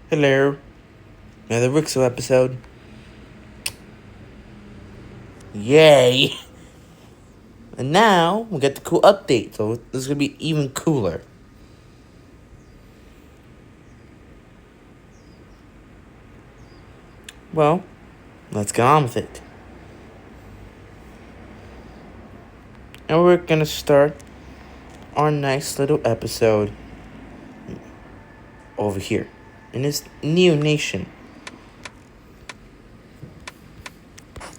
Hello, another WICSO episode. Yay! And now we get the cool update, so this is gonna be even cooler. Well, let's get on with it. And we're gonna start our nice little episode over here in this new nation.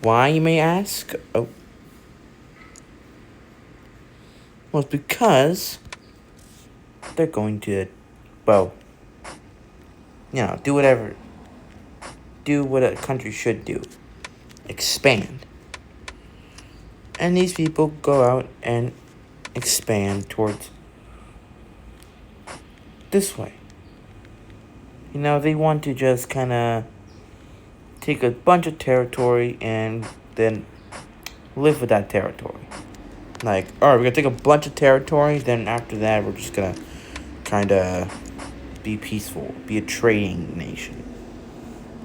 Why, you may ask? Oh, well, it's because they're going to, well, do what a country should do: expand. And these people go out and expand towards this way. They want to just kind of take a bunch of territory and then live with that territory. Like, alright, we're gonna take a bunch of territory, then after that, we're just gonna kind of be peaceful, be a trading nation.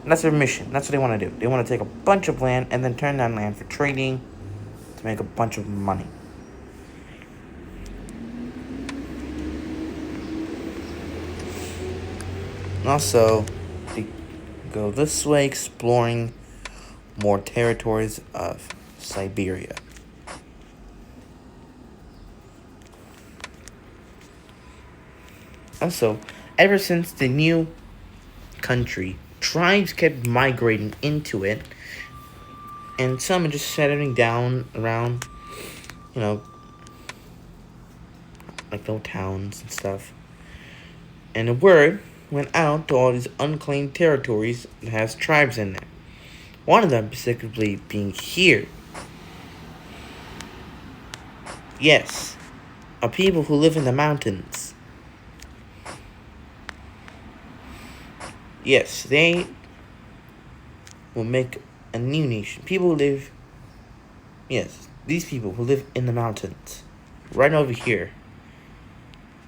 And that's their mission. That's what they want to do. They want to take a bunch of land and then turn that land for trading to make a bunch of money. And also, they go this way, exploring more territories of Siberia. Also, ever since the new country, tribes kept migrating into it, and some are just settling down around, like little towns and stuff. And the word went out to all these unclaimed territories that has tribes in there. One of them specifically being here. Yes, a people who live in the mountains. Yes, they will make a new nation. These people who live in the mountains, right over here,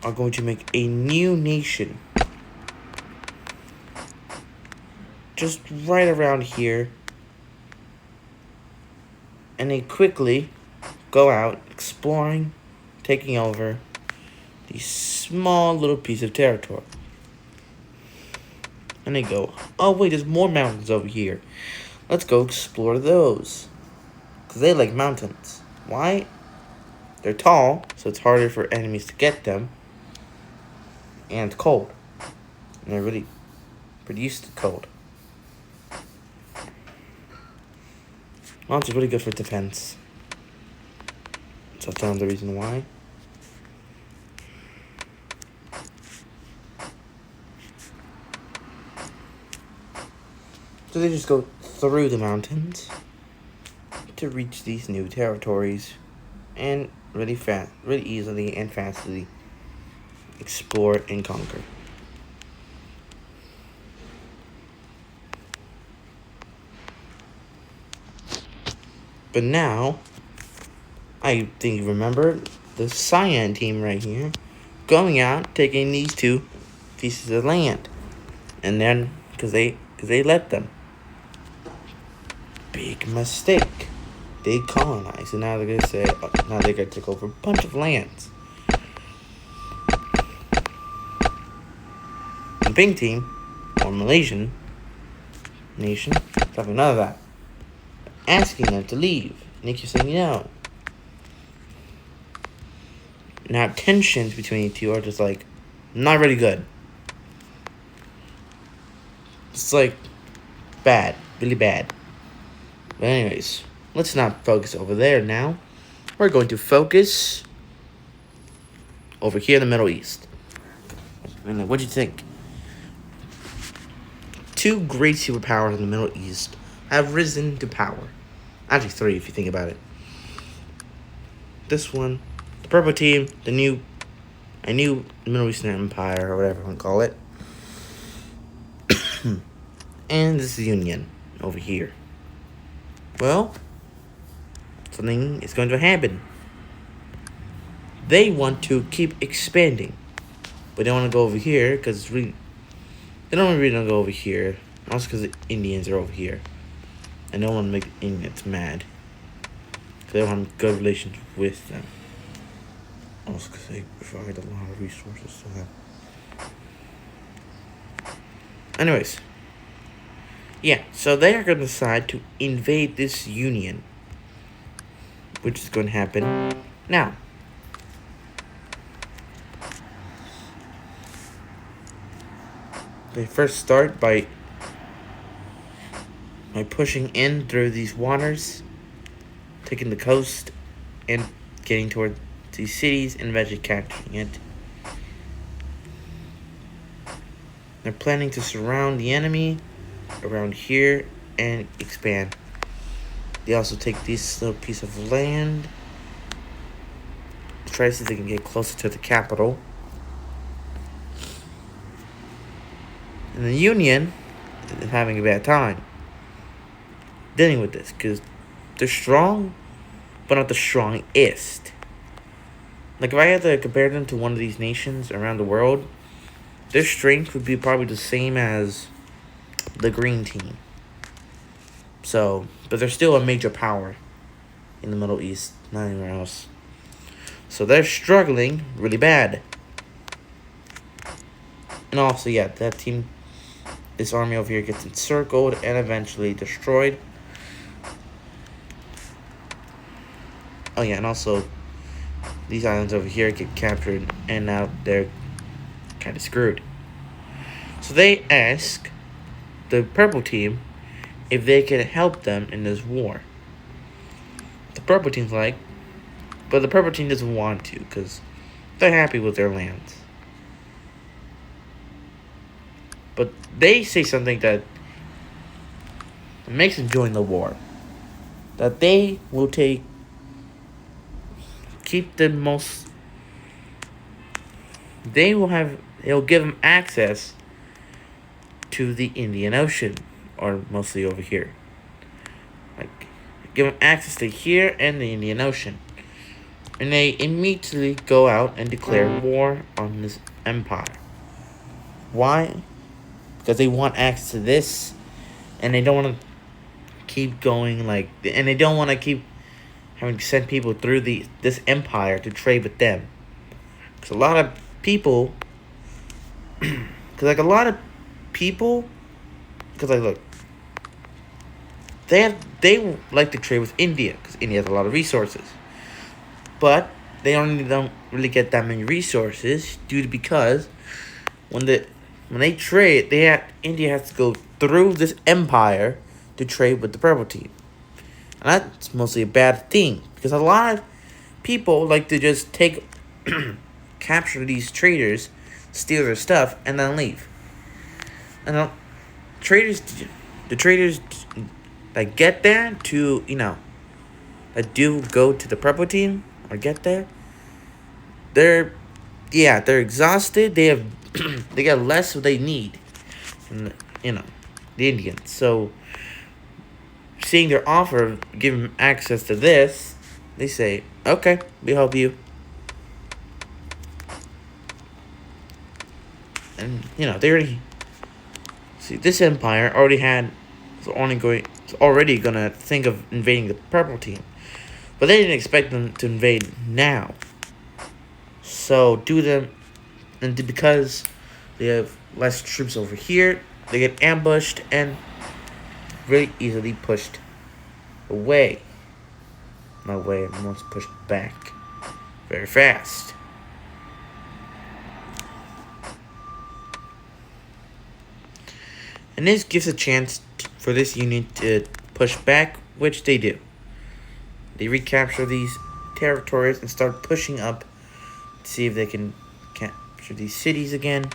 are going to make a new nation. Just right around here. And they quickly go out exploring, taking over these small little piece of territory. And they go, oh wait, there's more mountains over here. Let's go explore those. Because they like mountains. Why? They're tall, so it's harder for enemies to get them. And it's cold. And they're really pretty used to cold. Well, it's really good for defense. So that's another reason why. So they just go through the mountains to reach these new territories and really easily and fastly explore and conquer. But now, I think you remember the Cyan team right here going out, taking these two pieces of land. And then, because they let them. Big mistake. They colonized, and now they're going to say, now they're going to take over a bunch of lands. The pink team, or Malaysian nation, having none of that. Asking them to leave. And they keep saying no. Now tensions between the two are just like not really good. It's like bad, really bad. But anyways, let's not focus over there now. We're going to focus over here in the Middle East. And what do you think? Two great superpowers in the Middle East have risen to power. Actually, three if you think about it. This one, the purple team, a new Middle Eastern empire, or whatever you want to call it. And this is Union over here. Well, something is going to happen. They want to keep expanding, but they want to go over here because it's really They don't really don't go over here. Also because the Indians are over here. And I don't want to make the Indians mad. Because they don't have good relations with them. Also because they provide a lot of resources to them. Anyways. Yeah, so they are going to decide to invade this union. Which is going to happen now. They first start by pushing in through these waters, taking the coast, and getting toward these cities and eventually capturing it. They're planning to surround the enemy around here and expand. They also take this little piece of land to try to see if they can get closer to the capital. And the Union is having a bad time dealing with this because they're strong, but not the strongest. Like, if I had to compare them to one of these nations around the world, their strength would be probably the same as the green team. So, but they're still a major power in the Middle East, not anywhere else. So they're struggling really bad. And also, yeah, that team, this army over here gets encircled and eventually destroyed. Oh yeah, and also, these islands over here get captured, and now they're kind of screwed. So they ask the purple team if they can help them in this war. The purple team's like, but the purple team doesn't want to because they're happy with their lands. But they say something that makes them join the war. That they will keep the most. They'll give them access to the Indian Ocean, or mostly over here. Like, give them access to here and the Indian Ocean. And they immediately go out and declare war on this empire. Why? Because they want access to this, and they don't want to keep going and they don't want to keep having to send people through this empire to trade with them. Because a lot of people, because look, they like to trade with India because India has a lot of resources, but they don't really get that many resources because when they trade, India has to go through this empire to trade with the purple team. And that's mostly a bad thing because a lot of people like to just capture these traders, steal their stuff, and then leave. And the traders that get there to, that do go to the purple team or get there, they're exhausted. They have they got less what they need from the Indians. So seeing their offer of giving them access to this, they say, okay, we'll help you. And they already see this empire is already gonna think of invading the purple team. But they didn't expect them to invade now. So because they have less troops over here, they get ambushed and really easily pushed away. Not away, almost pushed back very fast. And this gives a chance for this unit to push back, which they do. They recapture these territories and start pushing up to see if they can capture these cities again.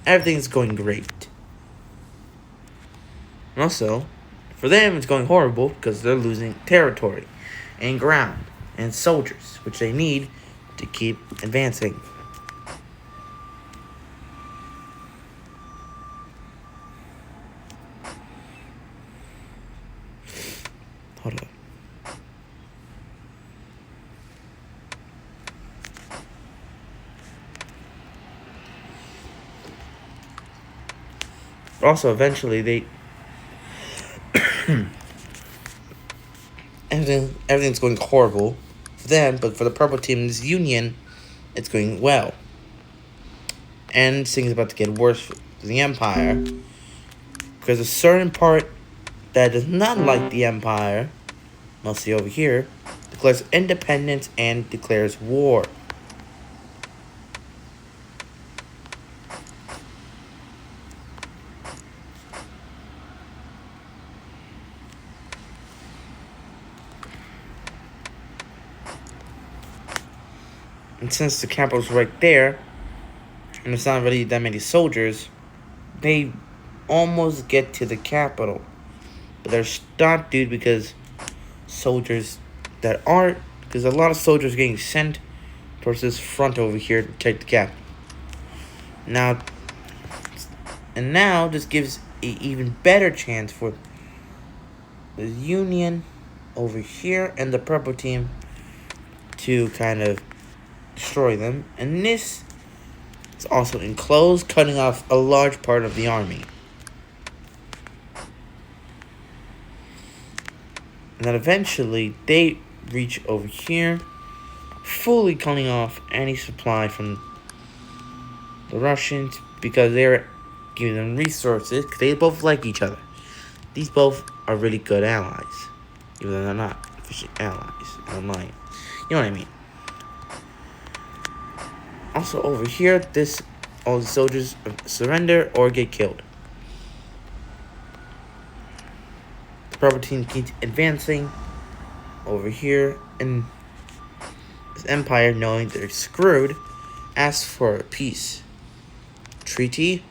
Everything's going great. And also, for them, it's going horrible because they're losing territory and ground and soldiers, which they need to keep advancing. Hold on. But also, eventually, everything's going horrible for them, but for the purple team, this union, it's going well. And things about to get worse for the Empire, because a certain part that does not like the Empire, mostly over here, declares independence and declares war. And since the capital's right there, and it's not really that many soldiers, they almost get to the capital. But they're stopped, dude, because soldiers that aren't, because a lot of soldiers getting sent towards this front over here to take the capital. Now this gives an even better chance for the Union over here and the purple team to kind of destroy them. And this is also enclosed, cutting off a large part of the army. And then eventually they reach over here, fully cutting off any supply from the Russians because they're giving them resources. Because they both like each other. These both are really good allies, even though they're not officially allies. I'm lying. You know what I mean. Also over here, all the soldiers surrender or get killed. The purple team keeps advancing over here, and this empire, knowing they're screwed, asks for a peace treaty,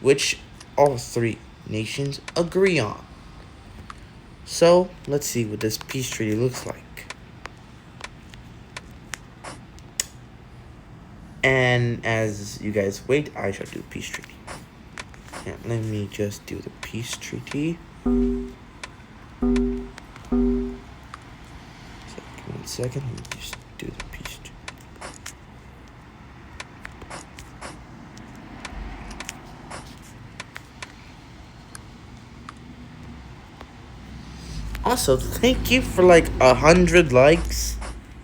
which all three nations agree on. So let's see what this peace treaty looks like. And as you guys wait, I shall do the peace treaty. Yeah, let me just do the peace treaty. One second, let me just do the peace treaty. Also, thank you for like 100 likes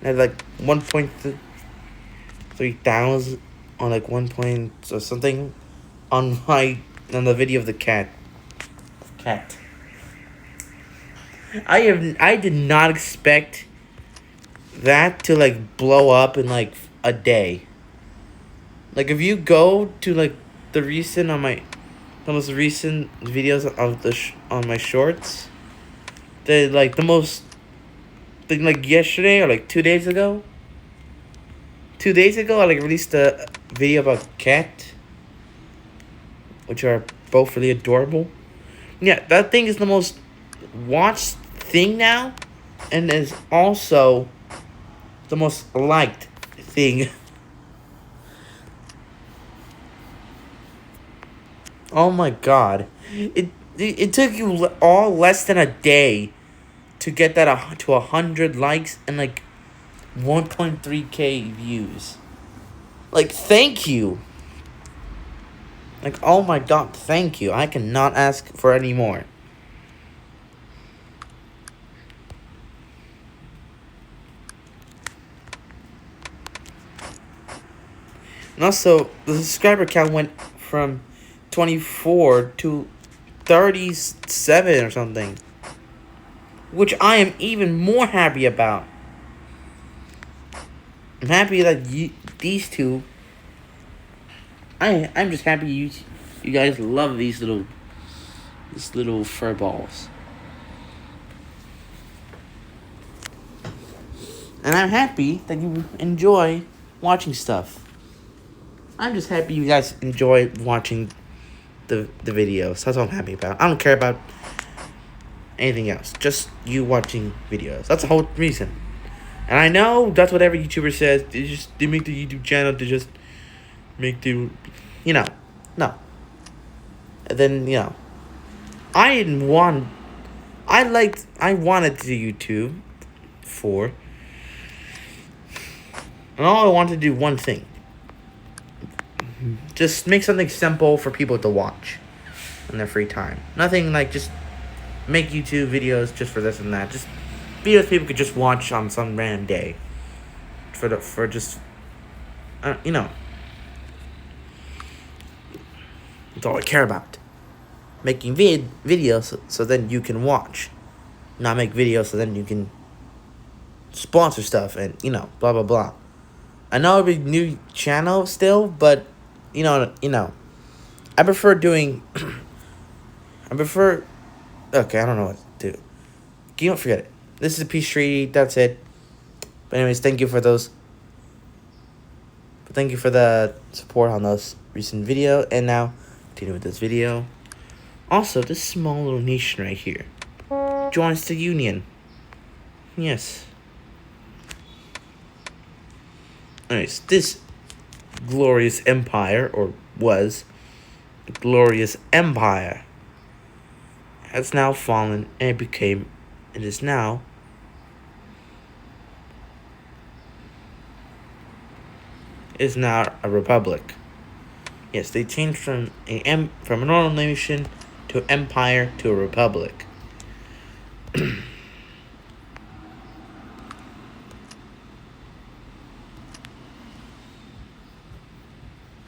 and like 1.3 thousand on like 1 point or something on the video of the cat. I did not expect that to like blow up in like a day. Like if you go to like the most recent videos of on my shorts, like yesterday or like 2 days ago. 2 days ago, I like released a video about cat, which are both really adorable. Yeah, that thing is the most watched thing now, and is also the most liked thing. Oh my god, it took you all less than a day to get that to 100 likes and like 1.3k views. Like, thank you. Like, oh my god, thank you. I cannot ask for any more. And also, the subscriber count went from 24 to 37 or something, which I am even more happy about. I'm happy that these two. I'm just happy you guys love these little fur balls. And I'm happy that you enjoy watching stuff. I'm just happy you guys enjoy watching the videos. That's all I'm happy about. I don't care about anything else. Just you watching videos. That's the whole reason. And I know that's what every YouTuber says. They make the YouTube channel to just make the, no. And then, I wanted to do YouTube for, and all I wanted to do one thing. Just make something simple for people to watch. in their free time. Nothing like just make YouTube videos just for this and that. Just videos people could just watch on some random day. For just you know. That's all I care about. Making videos so then you can watch. Not make videos so then you can sponsor stuff and, blah, blah, blah. I know it'll be new channel still, but, I prefer doing, okay, I don't know what to do. You don't forget it. This is a peace treaty, that's it. But anyways, thank you for the support on those recent video, and now, continue with this video. Also, this small little nation right here joins the Union. Yes. Anyways, this glorious empire, or was a glorious empire, has now fallen and is now a republic. Yes, they changed from a normal nation to empire to a republic.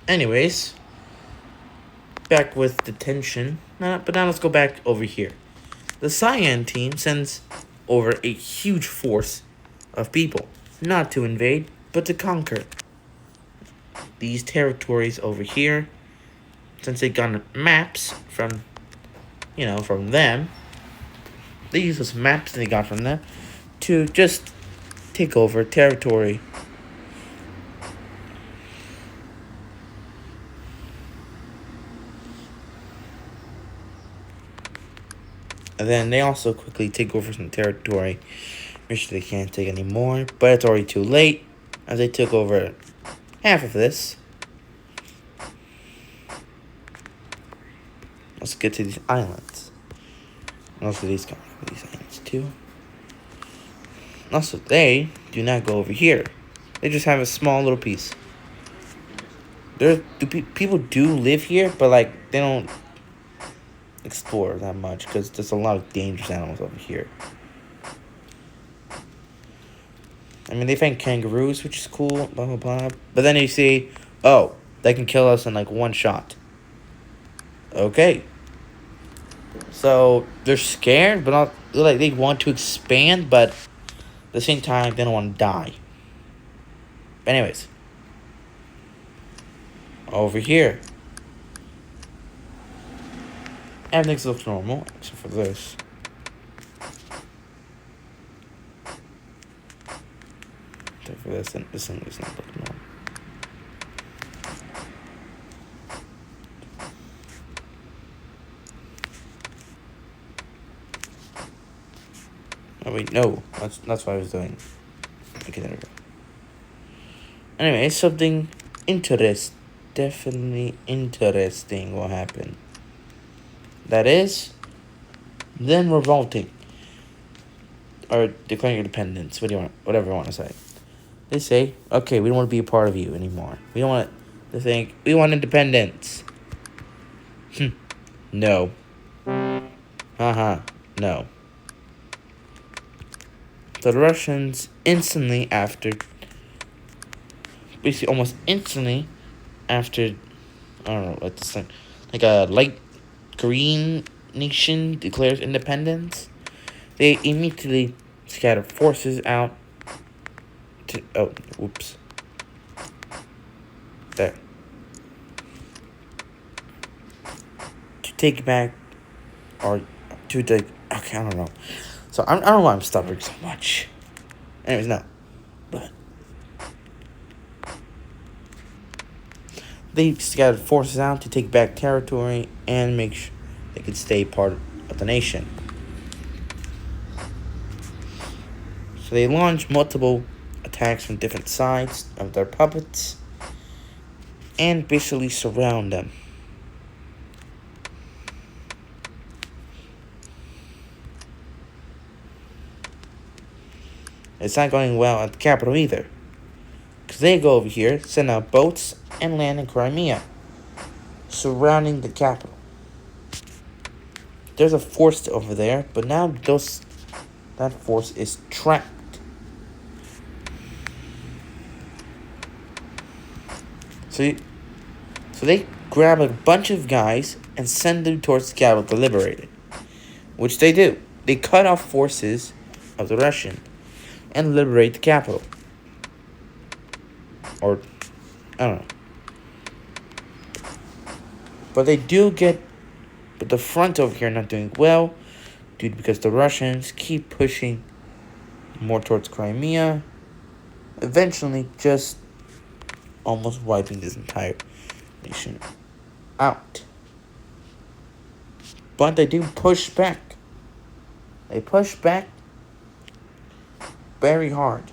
Anyways, back with the tension. But now let's go back over here. The Cyan team sends over a huge force of people, not to invade, but to conquer these territories over here. Since they got maps from them, they use those maps they got from them to just take over territory. And then they also quickly take over some territory, which they can't take anymore. But it's already too late, as they took over half of this. Let's get to these islands. And also these islands too. Also, they do not go over here. They just have a small little piece. People do live here, but they don't explore that much because there's a lot of dangerous animals over here. I mean, they find kangaroos, which is cool, blah, blah, blah. But then you see, oh, they can kill us in one shot. Okay. So, they're scared, but not, they want to expand, but at the same time, they don't want to die. But anyways. Over here. Everything looks normal, except for this. Except for this, and this one does not look normal. Oh wait, no. That's what I was doing. Okay, there we go. Anyway, something definitely interesting will happen. That is, them revolting. Or declaring independence. Whatever you want to say. They say, okay, we don't want to be a part of you anymore. We don't want to think, we want independence. No. No. So the Russians almost instantly after, I don't know what this thing, a light green nation declares independence, they immediately scatter forces out to, there, to take back, or to take, okay, I don't know. So I don't know why I'm stuttering so much. Anyways, no. But they scattered forces out to take back territory and make sure they could stay part of the nation. So they launched multiple attacks from different sides of their puppets and basically surround them. It's not going well at the capital either, because they go over here, send out boats, and land in Crimea, surrounding the capital. there's a force over there, but now that force is trapped. So they grab a bunch of guys and send them towards the capital to liberate it, which they do. They cut off forces of the Russian and liberate the capital. Or, I don't know. But they do get, but the front over here not doing well, because the Russians keep pushing more towards Crimea, eventually just almost wiping this entire nation out. But they do push back. They push back very hard.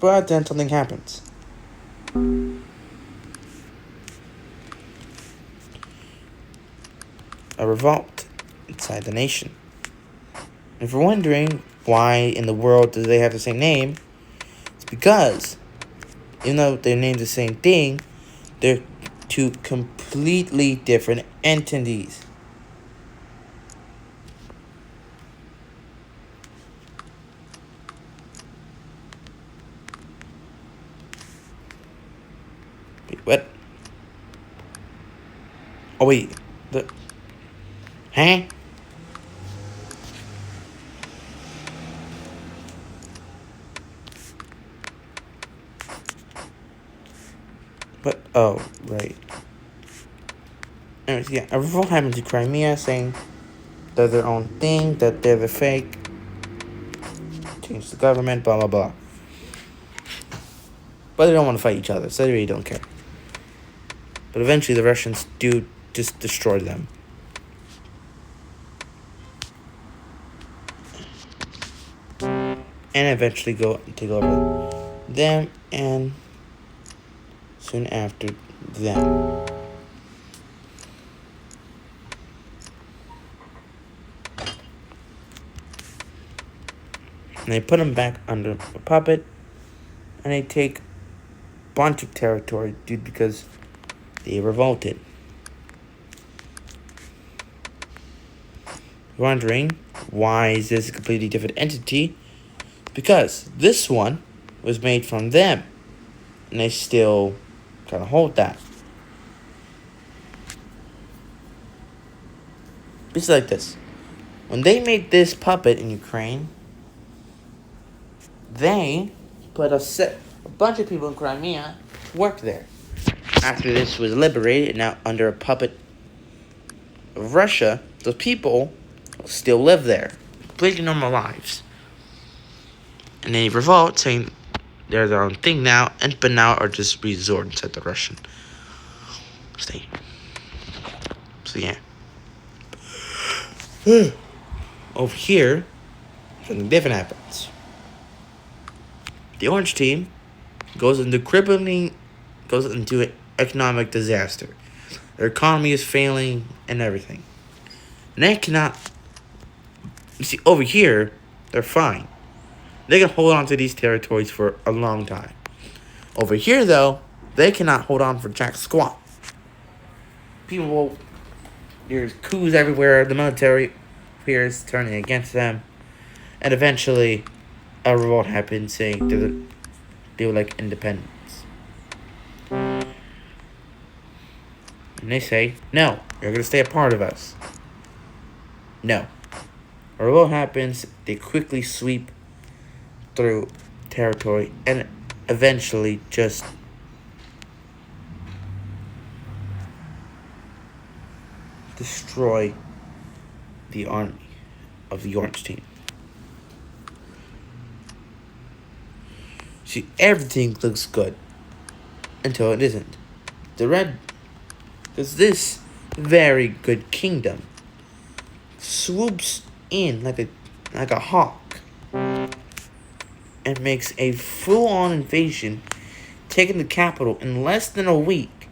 But then something happens. A revolt inside the nation. If you're wondering why in the world do they have the same name, it's because, even though they're named the same thing, they're two completely different entities. Wait, what? Oh, wait. Huh? But, oh, right. Anyways, yeah, a revolt happened to Crimea saying they're their own thing, that they're the fake, change the government, blah, blah, blah. But they don't want to fight each other, so they really don't care. But eventually the Russians do just destroy them. And eventually go take over them, and soon after them. And they put them back under a puppet, and they take a bunch of territory because they revolted. You're wondering, why is this a completely different entity? Because this one was made from them, and they still kind of hold that. It's like this. When they made this puppet in Ukraine, they put a bunch of people in Crimea to work there. After this was liberated, now under a puppet of Russia, the people still live there, completely normal lives. And they revolt, saying they're their own thing now, but now are just resorting to the Russian state. So yeah. Over here, something different happens. The orange team goes into an economic disaster. Their economy is failing and everything. And they cannot. You see, over here, they're fine. They can hold on to these territories for a long time. Over here, though, they cannot hold on for jack squat. There's coups everywhere. The military appears turning against them. And eventually, a revolt happens saying they would like independence. And they say, no, you're going to stay a part of us. No. A revolt happens, they quickly sweep through territory and eventually just destroy the army of the orange team. See, everything looks good until it isn't. Because this very good kingdom swoops in like a hawk and makes a full-on invasion, taking the capital in less than a week,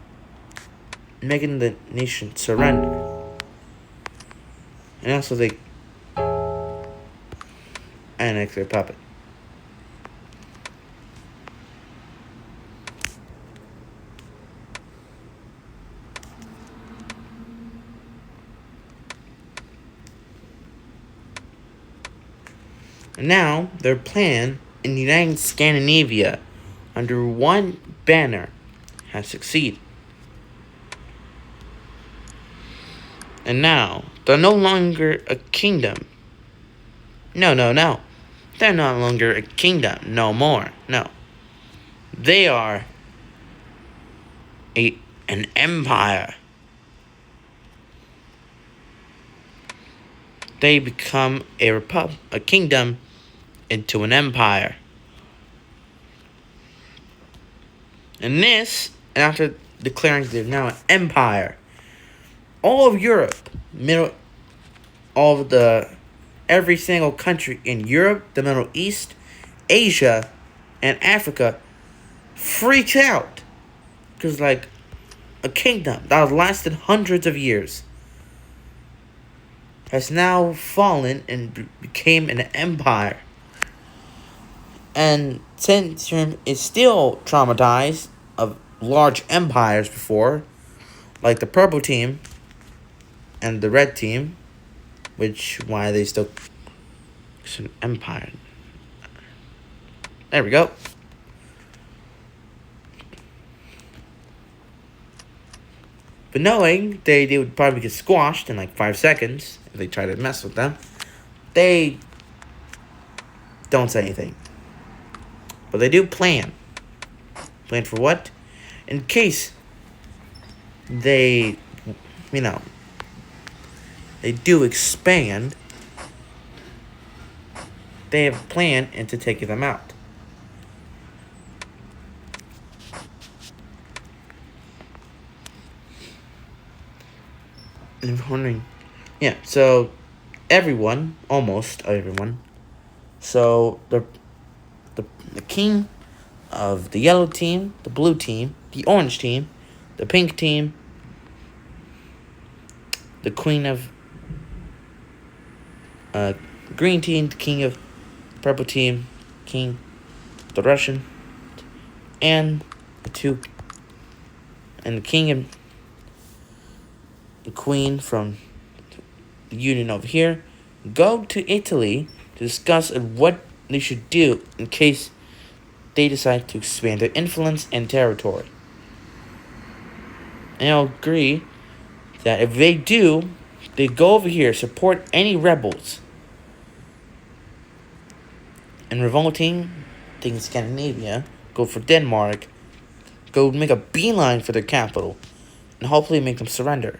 making the nation surrender. And also they annex their puppet. And now their plan in uniting Scandinavia under one banner has succeeded. And now they're no longer a kingdom. No, no, no. They're no longer a kingdom. No more. No. They are an empire. They become a kingdom into an empire. And after declaring they're now an empire, all of Europe, every single country in Europe, the Middle East, Asia, and Africa freaked out. Because, like, a kingdom that has lasted hundreds of years has now fallen and became an empire. And Centurion is still traumatized of large empires before, like the purple team and the red team, why they still... It's an empire. There we go. But knowing they would probably get squashed in like 5 seconds if they try to mess with them, they don't say anything. But they do plan. Plan for what? In case they do expand, they have a plan into taking them out. And I'm wondering, so almost everyone, so the king of the yellow team, the blue team, the orange team, the pink team, the queen of green team, the king of purple team, king, the Russian, and the king and the queen from the Union over here go to Italy to discuss what they should do in case they decide to expand their influence and territory. And I'll agree that if they do, they go over here, support any rebels and revolting in Scandinavia, go for Denmark, go make a beeline for their capital, and hopefully make them surrender.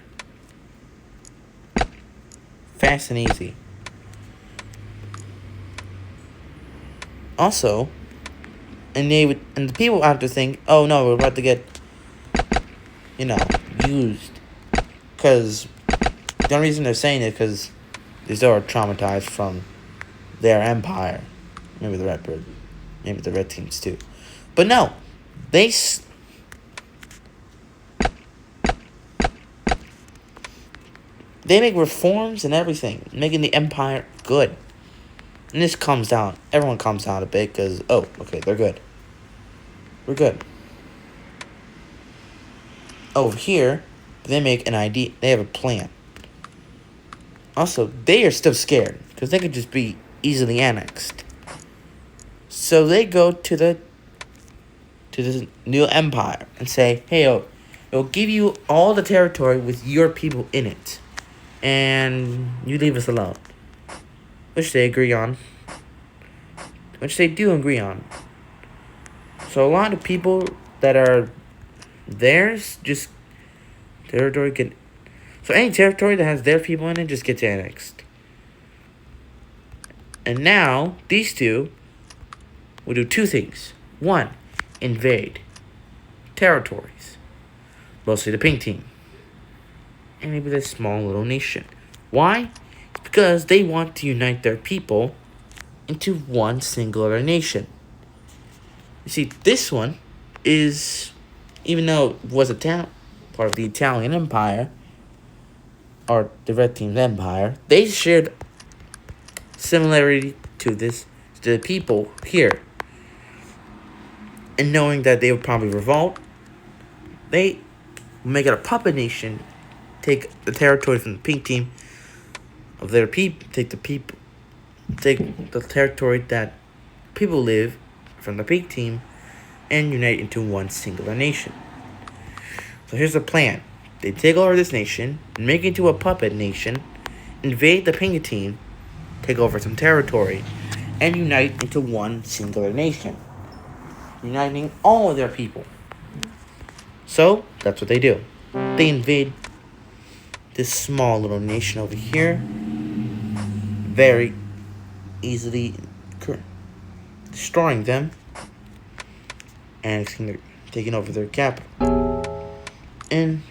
Fast and easy. Also, and the people have to think, oh no, we're about to get, used. Because the only reason they're saying it because they still are traumatized from their empire. Maybe the red teams too. But no, they make reforms and everything, making the empire good. And this calms down. Everyone calms down a bit because, okay, they're good. We're good. Over here, they make an idea. They have a plan. Also, they are still scared because they could just be easily annexed. So they go to this new empire and say, hey, it'll give you all the territory with your people in it. And you leave us alone. Which they agree on. Which they do agree on. So a lot of people that are theirs, just territory can... So any territory that has their people in it just gets annexed. And now, these two will do two things. One, invade territories. Mostly the pink team. And maybe this small little nation. Why? It's because they want to unite their people into one singular nation. You see, this one is, even though it was part of the Italian Empire, or the Red Team's empire, they shared similarity to the people here. And knowing that they would probably revolt, they make it a puppet nation, take the territory from the pink team of their people, take the people take the territory that people live from the pink team and unite into one singular nation. So here's the plan. They take over this nation, make it into a puppet nation, invade the pink team, take over some territory, and unite into one singular nation, uniting all of their people. So that's what they do. They invade this small little nation over here, very easily destroying them and taking over their capital. And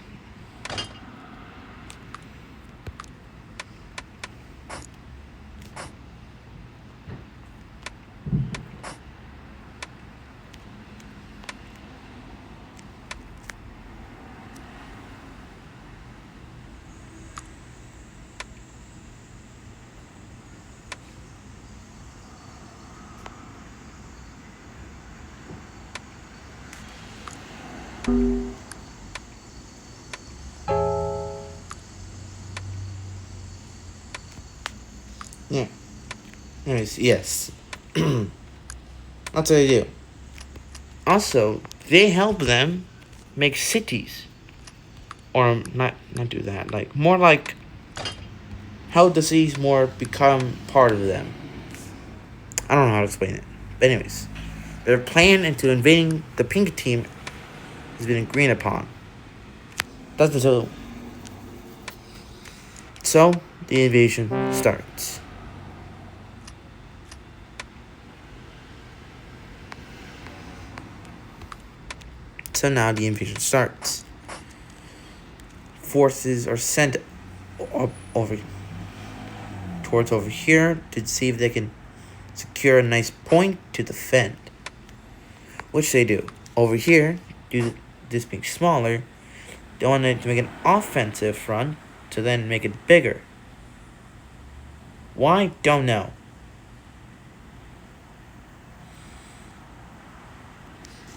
yeah. Anyways, yes. That's what they do. Also, they help them make cities. Or not do that. Like more like how the cities more become part of them. I don't know how to explain it. But anyways, their plan into invading the pink team has been agreed upon. That's until so the invasion starts. So now the invasion starts. Forces are sent over here to see if they can secure a nice point to defend. Which they do. Over here, due to this being smaller, they wanted to make an offensive front to then make it bigger. Why? Don't know.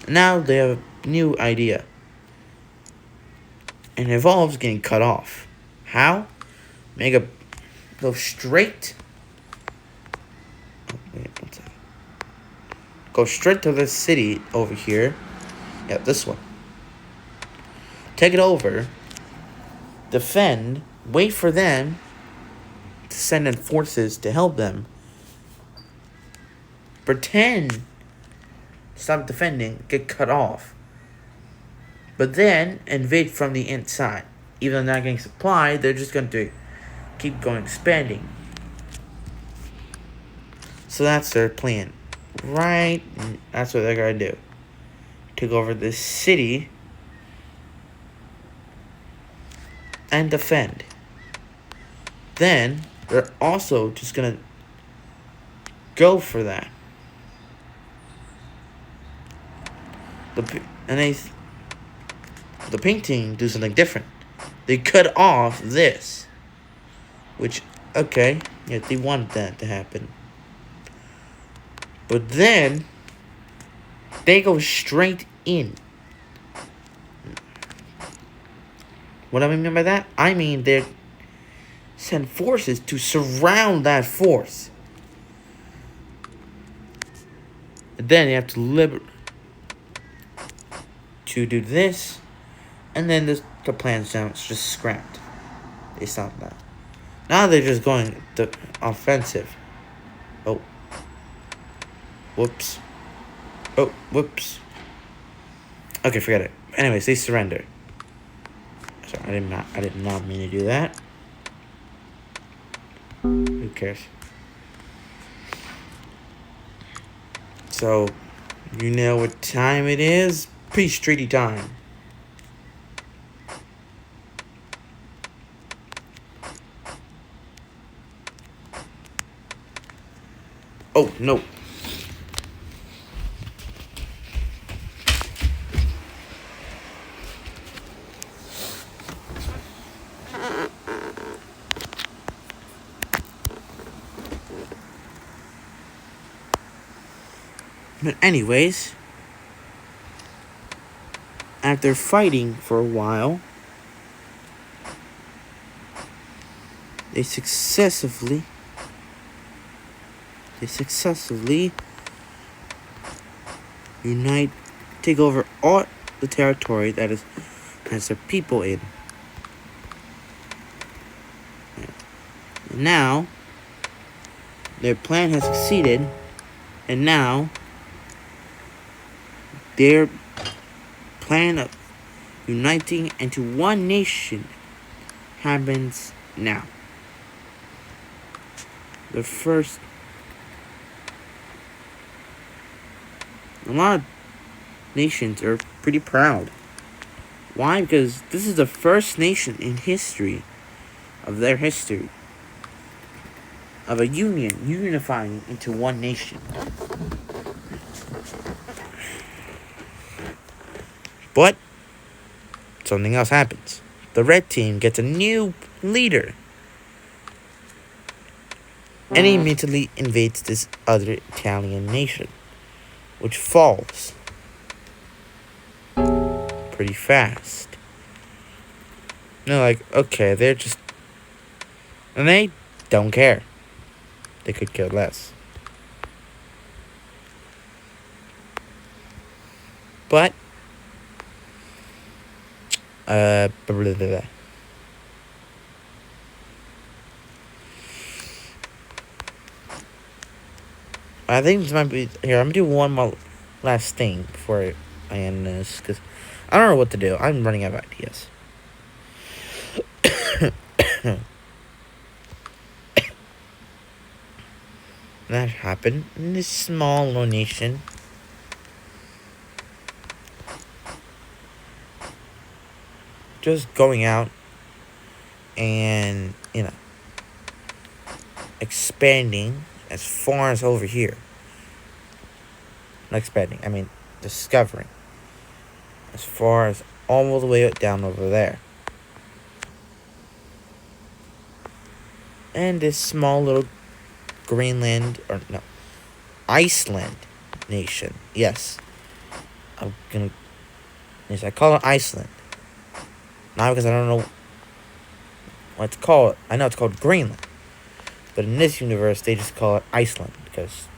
Now they have a new idea. And it involves getting cut off. How? Go straight. Oh, wait, 1 second. Go straight to this city over here. Yeah, this one. Take it over. Defend. Wait for them to send in forces to help them. Pretend. Stop defending. Get cut off. But then invade from the inside. Even though they're not getting supply, they're just going to keep going expanding. So that's their plan. Right? That's what they're going to do. Take over this city and defend. Then they're also just going to go for that. The pink team do something different. They cut off this. Which, okay, yeah, they wanted that to happen. But then, they go straight in. What do I mean by that? I mean they send forces to surround that force. And then you have to do this. And then the plan's down. It's just scrapped. They stopped that. Now they're just going the offensive. Oh. Whoops. Oh, whoops. Okay, forget it. Anyways, they surrender. Sorry, I did not mean to do that. Who cares? So, you know what time it is? Peace treaty time. Oh, no. But anyways, after fighting for a while, they successfully they successfully take over all the territory that has their people in. And now, their plan has succeeded, and now their plan of uniting into one nation happens now. A lot of nations are pretty proud. Why? Because this is the first nation in history of their history of a unifying into one nation. But something else happens. The red team gets a new leader, and he immediately invades this other Italian nation, which falls pretty fast. And they're like, okay, and they don't care. They could care less. But, blah, blah, blah, blah. I think this might be here. I'm gonna do one more last thing before I end this, because I don't know what to do. I'm running out of ideas. That happened in this small little nation. Just going out and, expanding as far as over here. Not expanding, I mean discovering. As far as all the way down over there. And this small little Iceland nation. Yes. I call it Iceland. Not because I don't know what it's called. I know it's called Greenland. But in this universe, they just call it Iceland because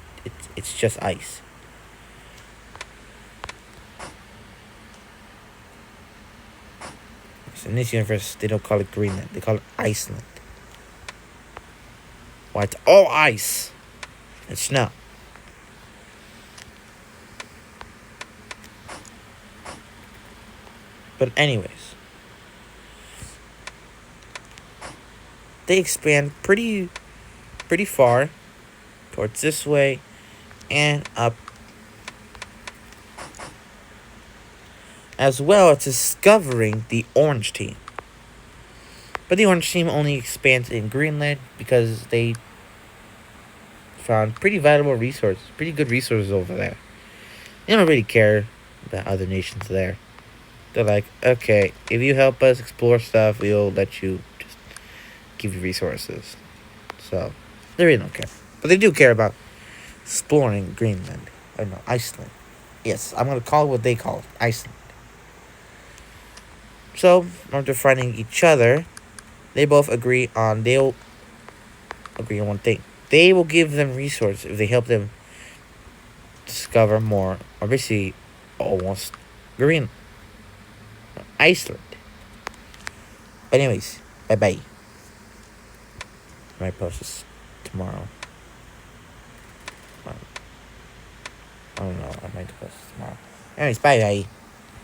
it's just ice. So in this universe, they don't call it Greenland. They call it Iceland. Why, it's all ice and snow. But anyways, they expand pretty far towards this way and up, as well as discovering the orange team. But the orange team only expands in Greenland because they found pretty valuable resources, pretty good resources over there. They don't really care about other nations there. They're like, okay, if you help us explore stuff, we'll let you just give you resources. So, they really don't care. But they do care about exploring Greenland. I know, Iceland. Yes, I'm going to call it what they call it, Iceland. So, after finding each other, they'll agree on one thing. They will give them resources if they help them discover more, or basically almost Iceland. But anyways, bye-bye. I might post this tomorrow. I don't know, I might post this tomorrow. Anyways, bye-bye.